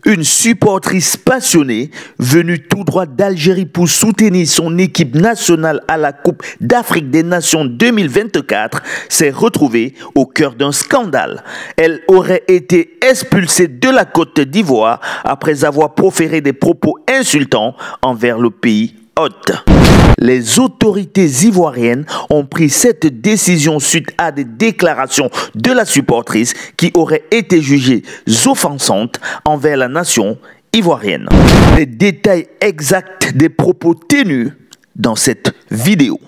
Une supportrice passionnée venue tout droit d'Algérie pour soutenir son équipe nationale à la Coupe d'Afrique des Nations 2024 s'est retrouvée au cœur d'un scandale. Elle aurait été expulsée de la Côte d'Ivoire après avoir proféré des propos insultants envers le pays hôte. Les autorités ivoiriennes ont pris cette décision suite à des déclarations de la supportrice qui auraient été jugées offensantes envers la nation ivoirienne. Les détails exacts des propos tenus dans cette vidéo.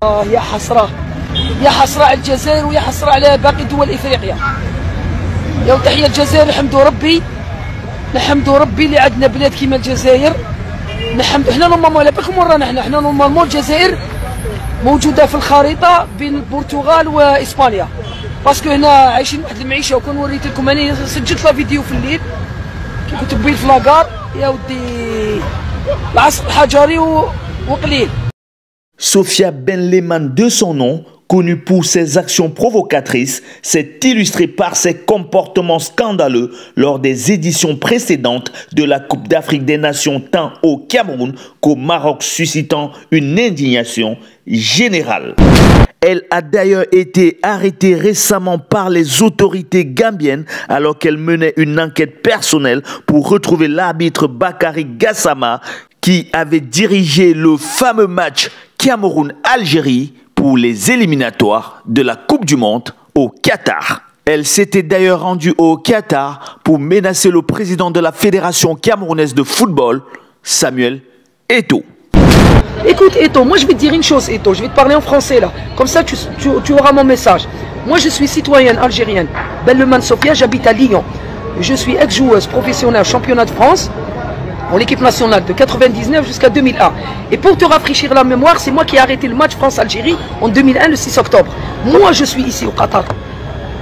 يا حسرة على الجزائر ويا حسرة على باقي دول افريقيا. يا تحية الجزائر نحمدوا ربي اللي عندنا بلاد كيما الجزائر. احنا نورمالمون على بالكم ورانا احنا نورمالمون الجزائر موجودة في الخريطة بين البرتغال واسبانيا. باسكو هنا عايشين واحد المعيشة وكون وريت لكم انا سجلت لا فيديو في الليل كي كنت بين في لاكار يا ودي العصر الحجري وقليل. Sophia Ben-Lehman, de son nom, connue pour ses actions provocatrices, s'est illustrée par ses comportements scandaleux lors des éditions précédentes de la Coupe d'Afrique des Nations tant au Cameroun qu'au Maroc, suscitant une indignation générale. Elle a d'ailleurs été arrêtée récemment par les autorités gambiennes alors qu'elle menait une enquête personnelle pour retrouver l'arbitre Bakary Gassama qui avait dirigé le fameux match Cameroun-Algérie pour les éliminatoires de la Coupe du Monde au Qatar. Elle s'était d'ailleurs rendue au Qatar pour menacer le président de la Fédération camerounaise de football, Samuel Eto'o. Écoute Eto'o, moi je vais te dire une chose Eto'o, je vais te parler en français là, comme ça tu auras mon message. Moi je suis citoyenne algérienne, Ben-Lehman Sophia, j'habite à Lyon. Je suis ex-joueuse professionnelle championnat de France pour l'équipe nationale de 99 jusqu'à 2001. Et pour te rafraîchir la mémoire, c'est moi qui ai arrêté le match France-Algérie en 2001 le 6 octobre. Moi je suis ici au Qatar.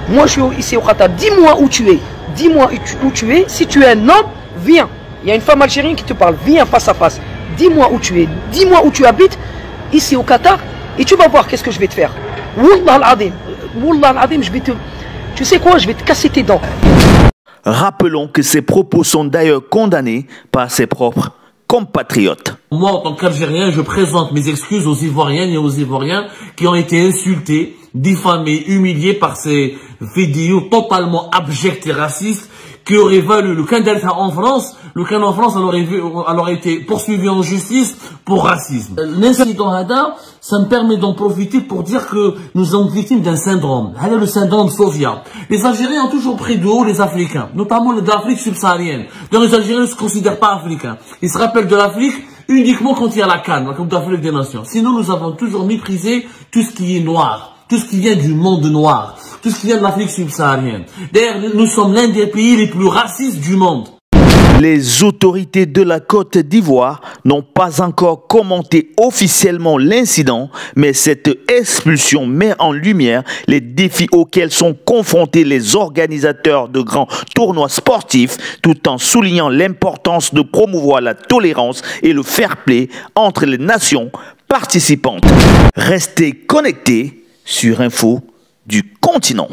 Moi je suis ici au Qatar. Dis-moi où tu es. Dis-moi où tu es. Si tu es un homme, viens. Il y a une femme algérienne qui te parle. Viens face à face. Dis-moi où tu es. Dis-moi où tu habites ici au Qatar et tu vas voir qu'est-ce que je vais te faire. Wallah al-Adim. Wallah al-Adim, je vais te... Tu sais quoi? Je vais te casser tes dents. Rappelons que ces propos sont d'ailleurs condamnés par ses propres compatriotes. Moi, en tant qu'Algérien, je présente mes excuses aux Ivoiriennes et aux Ivoiriens qui ont été insultés, diffamés, humiliés par ces vidéos totalement abjectes et racistes qui auraient valu le Canada en France. Le Canada en France aurait été poursuivi en justice pour racisme. L'incident Hada, ça me permet d'en profiter pour dire que nous sommes victimes d'un syndrome. Hada, le syndrome Sophia. Les Algériens ont toujours pris de haut les Africains, notamment les d'Afrique subsaharienne. Donc les Algériens ne se considèrent pas africains. Ils se rappellent de l'Afrique uniquement quand il y a la CAN, la Coupe d'Afrique des Nations. Sinon, nous avons toujours méprisé tout ce qui est noir, tout ce qui vient du monde noir, tout ce qui vient de l'Afrique subsaharienne. D'ailleurs, nous sommes l'un des pays les plus racistes du monde. Les autorités de la Côte d'Ivoire n'ont pas encore commenté officiellement l'incident, mais cette expulsion met en lumière les défis auxquels sont confrontés les organisateurs de grands tournois sportifs, tout en soulignant l'importance de promouvoir la tolérance et le fair-play entre les nations participantes. Restez connectés sur Info du Continent.